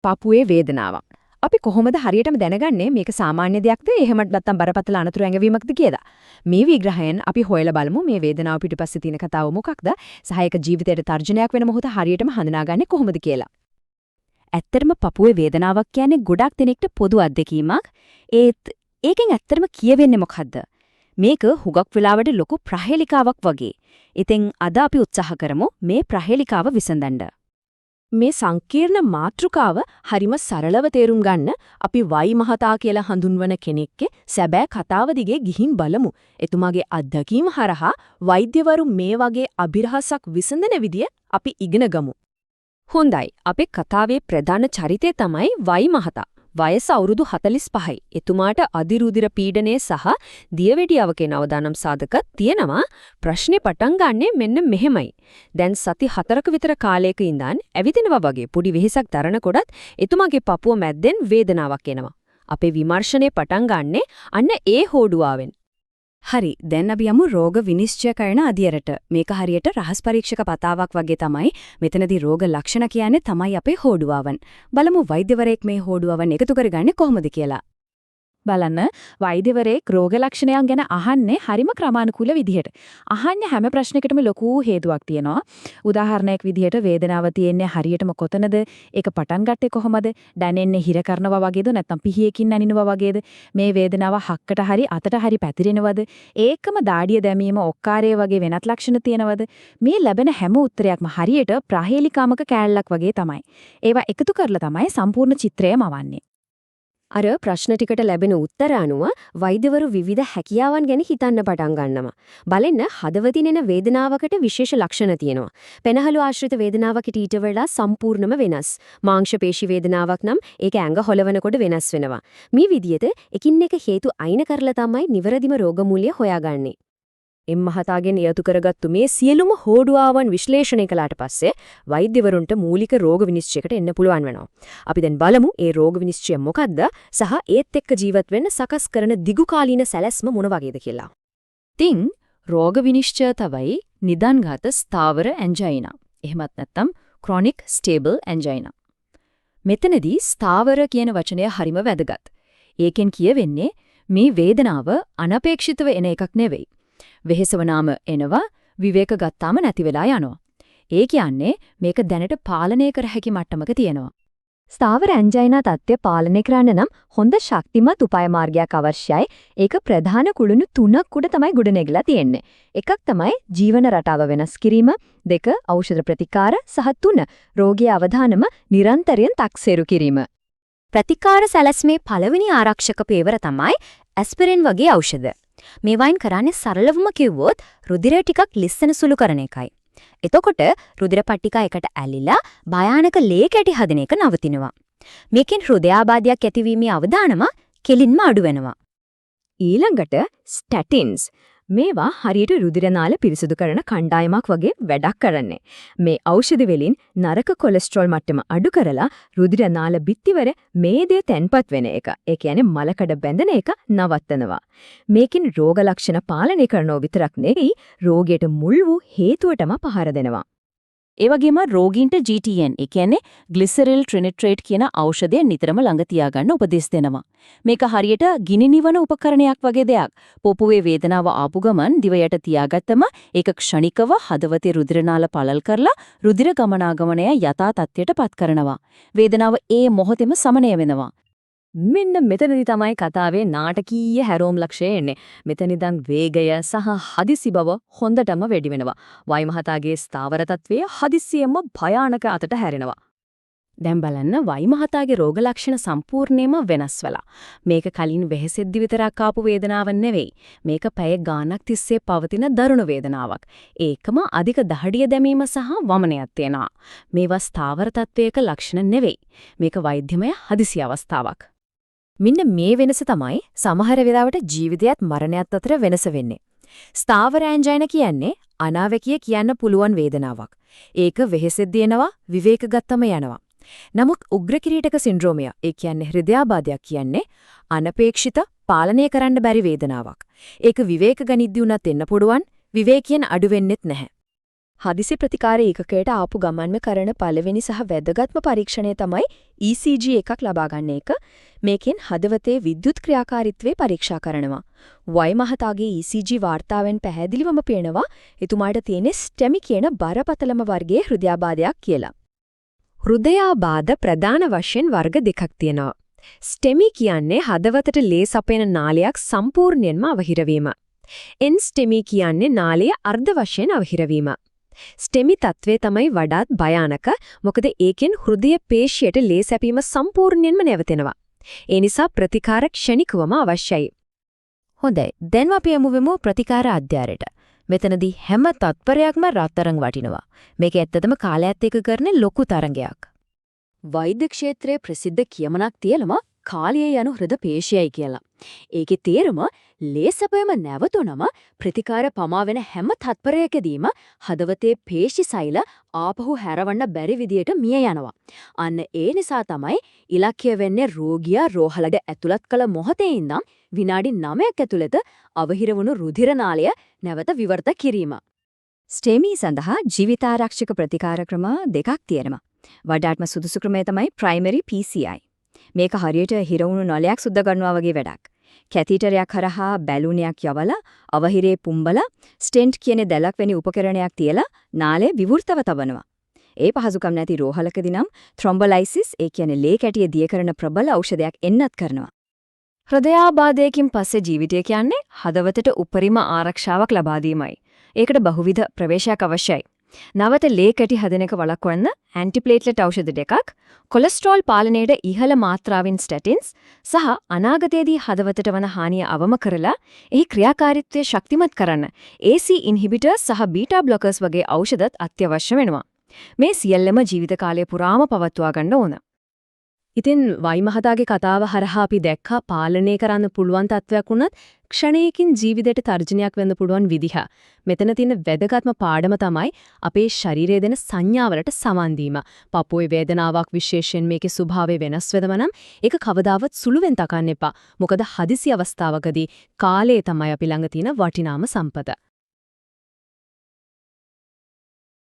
පපුවේ වේදනාවක්. අපි කොහොමද හරියටම දැනගන්නේ මේක සාමාන්‍ය දෙයක්ද එහෙම නැත්නම් බරපතල අනතුරු ඇඟවීමක්ද කියලා? මේ විග්‍රහයෙන් අපි හොයලා බලමු මේ වේදනාව පිටපස්සේ තියෙන කතාව මොකක්ද? සහ ඒක ජීවිතයට තර්ජනයක් වෙන මොහොත හරියටම හඳුනාගන්නේ කොහොමද කියලා. ඇත්තටම පපුවේ වේදනාවක් කියන්නේ ගොඩක් දෙනෙක්ට පොදු අත්දැකීමක්. ඒකෙන් ඇත්තටම කියවෙන්නේ මොකද්ද? මේක හුඟක් වෙලාවට ලොකු ප්‍රහේලිකාවක් වගේ. ඉතින් අද අපි උත්සාහ කරමු මේ ප්‍රහේලිකාව විසඳන්න. මේ සංකීර්ණ මාතෘකාව හරිම සරලව තේරුම් ගන්න අපි වයි මහතා කියලා හඳුන්වන කෙනෙක්ගේ සැබෑ කතාව දිගේ ගිහින් බලමු. එතුමාගේ අත්දැකීම් හරහා වෛද්‍යවරු මේ වගේ අභිරහසක් විසඳන විදිය අපි ඉගෙන ගමු. හොඳයි. අපේ කතාවේ ප්‍රධාන චරිතය තමයි වයි මහතා. වයස අවුරුදු 45යි. එතුමාට අධිරුධිර පීඩනය සහ දියවැඩියාවක නවදානම් සාධක තියෙනවා. ප්‍රශ්නේ පටන් ගන්නෙ මෙන්න මෙහෙමයි. දැන් සති 4ක විතර කාලයක ඉඳන් ඇවිදිනවා වගේ පොඩි වෙහෙසක් දරනකොටත් එතුමාගේ පපුව මැද්දෙන් වේදනාවක් එනවා. අපේ විමර්ශනය පටන් ගන්නෙ අන්න ඒ හෝඩුවාවෙන්. හරි. දැන් අපි යමු රෝග විනිශ්චය කරන අධ්‍යයනයට. මේක හරියට රහස් පරීක්ෂක පතාවක් වගේ තමයි. මෙතනදී රෝග ලක්ෂණ කියන්නේ තමයි අපේ හෝඩුවාවන්. බලමු වෛද්‍යවරයෙක් මේ හෝඩුවාවන් එකතු කරගන්නේ කොහොමද කියලා. බලන්න වෛද්‍යවරයෙක් රෝග ලක්ෂණයන් ගැන අහන්නේ හරිම ක්‍රමානුකූල විදිහට. අහන්නේ හැම ප්‍රශ්නයකටම ලොකු හේතුවක් තියෙනවා. උදාහරණයක් විදිහට වේදනාව තියෙන්නේ හරියටම කොතනද? ඒක පටන් ගත්තේ කොහොමද? දැනෙන්නේ හිර කරනවා වගේද නැත්නම් පිහියකින් නැනිනවා වගේද? මේ වේදනාව හක්කට හරි අතට හරි පැතිරෙනවද? ඒකම දාඩිය දැමීම ඔක්කාරය වගේ වෙනත් ලක්ෂණ තියෙනවද? මේ ලැබෙන හැම උත්තරයක්ම හරියට ප්‍රහේලිකාමක කෑල්ලක් වගේ තමයි. ඒවා එකතු කරලා තමයි සම්පූර්ණ චිත්‍රය මවන්නේ. අර ප්‍රශ්න ටිකට ලැබෙන උත්තර අනුව වෛද්‍යවරු විවිධ හැකියාවන් ගැන හිතන්න පටන් ගන්නවා. බලන්න හදවතින් එන වේදනාවකට විශේෂ ලක්ෂණ තියෙනවා. පෙනහළු ආශ්‍රිත වේදනාවකට ඊට වඩා සම්පූර්ණම වෙනස්. මාංශ පේශි වේදනාවක් නම් ඒක ඇඟ හොලවනකොට වෙනස් වෙනවා. මේ විදිහට එකින් එක හේතු අයින කරලා තමයි නිවැරදිම රෝග මූලය හොයාගන්නේ. එම් මහතාගෙන් යතු කරගත්තු මේ සියලුම හෝඩුවාවන් විශ්ලේෂණය කළාට පස්සේ වෛද්‍යවරුන්ට මූලික රෝග විනිශ්චයකට එන්න පුළුවන් වෙනවා. අපි දැන් බලමු ඒ රෝග විනිශ්චය මොකක්ද සහ ඒත් එක්ක ජීවත් වෙන්න සකස් කරන දිගුකාලීන සැලැස්ම මොන වගේද කියලා. තින් රෝග විනිශ්චය තමයි නිදන්ගත ස්ථාවර ඇන්ජයිනා. එහෙමත් නැත්නම් chronic stable angina. මෙතනදී ස්ථාවර කියන වචනය හරිම වැදගත්. ඒකෙන් කියවෙන්නේ මේ වේදනාව අනපේක්ෂිතව එන එකක් නෙවෙයි. වෙහෙසවනාම එනවා විවේක ගත්තාම නැති වෙලා යනවා. ඒ කියන්නේ මේක දැනට පාලනය කර හැකි මට්ටමක තියෙනවා. ස්ථාවර ඇන්ජයිනා තත්ත්වය පාලනය කරන්න නම් හොඳ ශක්තිමත් උපාය මාර්ගයක් අවශ්‍යයි. ඒක ප්‍රධාන කුළුණු 3ක් උඩ තමයි ගොඩනැගිලා තියෙන්නේ. එකක් තමයි ජීවන රටාව වෙනස් කිරීම, 2 ඖෂධ ප්‍රතිකාර සහ 3 රෝගී අවධානම නිරන්තරයෙන් තක්සේරු කිරීම. ප්‍රතිකාර සැලැස්මේ පළවෙනි ආරක්ෂක පියවර තමයි ඇස්පිරින් වගේ ඖෂධ. මේවයින් කරන්නේ සරලවම කිව්වොත් රුධිරය ටිකක් ලිස්සන සුළු කරන එකයි. එතකොට රුධිර පට්ටිකා එකට ඇලිලා භයානක ලේ කැටි හදන එක නවතිනවා. මේකෙන් හෘදයාබාධයක් ඇතිවීමේ අවදානම කෙලින්ම අඩු වෙනවා. ඊළඟට ස්ටැටින්ස්. මේවා හරියට රුධිර නාල පිරිසුදු කරන කණ්ඩායමක් වගේ වැඩක් කරන්නේ. මේ ඖෂධ වලින් නරක කොලෙස්ටරෝල් මට්ටම අඩු කරලා රුධිර නාල බිත්තිවර මේදේ තැන්පත් වෙන එක. ඒ කියන්නේ මලකඩ බැඳෙන එක නවත්තනවා. මේකෙන් රෝග ලක්ෂණ පාලනය කරනව විතරක් නෙවෙයි රෝගයට මුල් වූ හේතුවටම පහර දෙනවා. ඒ වගේම රෝගීන්ට GTN, ඒ කියන්නේ ග්ලිසරිල් ට්‍රිනිට්‍රේට් කියන ඖෂධය නිතරම ළඟ තියාගන්න උපදෙස් දෙනවා. මේක හරියට ගිනි නිවන උපකරණයක් වගේ දෙයක්. පොපුවේ වේදනාව ආපු ගමන් දිව යට තියාගත්තම ඒක ක්ෂණිකව හදවතේ රුධිර නාල පළල් කරලා රුධිර ගමනාගමනය යථා තත්ත්වයටපත් කරනවා. වේදනාව ඒ මොහොතේම සමනය වෙනවා. මෙන්න මෙතනදී තමයි කතාවේ නාටකීය හැරෝම් ලක්ෂය එන්නේ. මෙතනදන් වේගය සහ හදිසි බව හොඳටම වැඩි වෙනවා. වයි මහතාගේ ස්ථාවර තත්වයේ හදිසියෙම භයානක අතට හැරෙනවා. දැන් බලන්න වයි මහතාගේ රෝග ලක්ෂණ සම්පූර්ණයෙන්ම වෙනස් වෙලා. මේක කලින් වෙහෙසෙද්දි විතරක් ආපු වේදනාවක් නෙවෙයි. මේක පැය ගාණක් තිස්සේ පවතින දරුණු වේදනාවක්. ඒකම අධික දහඩිය දැමීම සහ වමනයක් තියෙනවා. මේවා ස්ථාවර තත්වයක ලක්ෂණ නෙවෙයි. මේක වෛද්‍යමය හදිසි අවස්ථාවක්. මෙන්න මේ වෙනස තමයි සමහර වෙලාවට ජීවිතයත් මරණයත් අතර වෙනස වෙන්නේ. ස්ථාවර ඇන්ජයිනා කියන්නේ අනාවැකිය කියන්න පුළුවන් වේදනාවක්. ඒක වෙහෙසෙද්දී එනවා, විවේක ගත්තම යනවා. නමුත් උග්‍ර කිරීටක සින්ඩ්‍රෝමය, ඒ කියන්නේ හෘදයාබාධයක් කියන්නේ අනපේක්ෂිත පාලනය කරන්න බැරි වේදනාවක්. ඒක විවේක ගනිද්දී උනත් එන්න පුළුවන්, විවේකයෙන් අඩු වෙන්නෙත් නැහැ. හදිසි ප්‍රතිකාර ඒකකයට ආපු ගමන්ම කරන පළවෙනි සහ වැදගත්ම පරීක්ෂණය තමයි ECG එකක් ලබා ගන්න එක. මේකෙන් හදවතේ විද්‍යුත් ක්‍රියාකාරීත්වය පරීක්ෂා කරනවා. වයි මහතාගේ ECG වාර්තාවෙන් පැහැදිලිවම පේනවා එතුමාට තියෙන ස්ටෙමි කියන බරපතලම වර්ගයේ හෘදයාබාධයක් කියලා. හෘදයාබාධ ප්‍රධාන වශයෙන් වර්ග දෙකක් තියෙනවා. ස්ටෙමි කියන්නේ හදවතට ලේ සපයන නාලයක් සම්පූර්ණයෙන්ම අවහිර වීම. එන්ස්ටෙමි කියන්නේ නාලය අර්ධ වශයෙන් අවහිර වීම. ස්ටෙමි තත්ත්වය තමයි වඩාත් භයානක. මොකද ඒකෙන් හෘදය පේශියට ලේ සැපීම සම්පූර්ණයෙන්ම නැවතෙනවා. ඒ නිසා ප්‍රතිකාර ක්ෂණිකවම අවශ්‍යයි. හොඳයි. දැන් අපි යමු ප්‍රතිකාර අධ්‍යාරයට. මෙතනදී හැම තත්පරයක්ම රත්තරන් වටිනවා. මේක ඇත්තටම කාලයත් එක්ක කරන ලොකු තරංගයක්. වෛද්‍ය ක්ෂේත්‍රයේ ප්‍රසිද්ධ කියමනක් තියෙනවා කාලයේ යනු හෘද පේශියයි කියලා. ඒකේ තේරුම ලේසපයම නැවතුනම ප්‍රතිකාර පමා වෙන හැම තත්පරයකදීම හදවතේ පේශි සෛල ආපහු හැරවන්න බැරි විදියට මිය යනවා. අන්න ඒ නිසා තමයි ඉලක්කය වෙන්නේ රෝගියා රෝහලට ඇතුළත් කළ මොහොතේ ඉඳන් විනාඩි 9ක් ඇතුළත අවහිර වුණු රුධිර නාලය නැවත විවෘත කිරීම. ස්ටෙමි සඳහා ජීවිතාරක්ෂක ප්‍රතිකාර ක්‍රම දෙකක් තියෙනවා. වඩාත්ම සුදුසු ක්‍රමය තමයි ප්‍රයිමරි PCI. මේක හරියට හිර වුණු නලයක් සුද්ධ කරනවා වගේ වැඩක්. කැතීටරයක් හරහා බැලුනයක් යවලා අවහිරේ පුම්බලා ස්ටෙන්ට් කියන දැලක් වැනි උපකරණයක් තියලා නාලය විවෘතව තබනවා. ඒ පහසුකම් නැති රෝහලකදී නම් ಥ್ರොම්බොලයිසිස් ඒ කියන්නේ ලේ කැටිය දිය කරන ප්‍රබල ඖෂධයක් එන්නත් කරනවා. හෘදයාබාධයකින් පස්සේ ජීවිතය කියන්නේ හදවතට උපරිම ආරක්ෂාවක් ලබා දීමයි. ඒකට බහුවිධ ප්‍රවේශයක් අවශ්‍යයි. නවත ලේ කැටි හදන එක වළක්වන්න ඇන්ටිප්ලේට්ලට් ඖෂධ දෙකක්, කොලෙස්ටරෝල් පාලනයේ ඉහළ මාත්‍රාවෙන් ස්ටැටින්ස් සහ අනාගතයේදී හදවතට වන හානිය අවම කරලා එහි ක්‍රියාකාරීත්වය ශක්තිමත් කරන්න AC ඉන්හිබිටර්ස් සහ බීටා බ්ලොකර්ස් වගේ ඖෂධත් අත්‍යවශ්‍ය වෙනවා. මේ සියල්ලම ජීවිත කාලය පුරාම පවත්වා ගන්න ඕන. ඉතින් වයි මහතාගේ කතාව හරහා අපි දැක්කා පාලනය කරන්න පුළුවන් තත්වයක් වුණත් ක්ෂණයකින් ජීවිතයට තර්ජනයක් වෙන්න පුළුවන් විදිහ. මෙතන තියෙන වැදගත්ම පාඩම තමයි අපේ ශරීරයේ දෙන සංඥාවලට සමන් දීම. පපුවේ වේදනාවක් විශේෂයෙන් මේකේ ස්වභාවය වෙනස් වෙනව නම් ඒක කවදාවත් සුළුවෙන් තකන්න එපා. මොකද හදිසි අවස්ථාවකදී කාලය තමයි අපි ළඟ තියෙන වටිනාම සම්පත.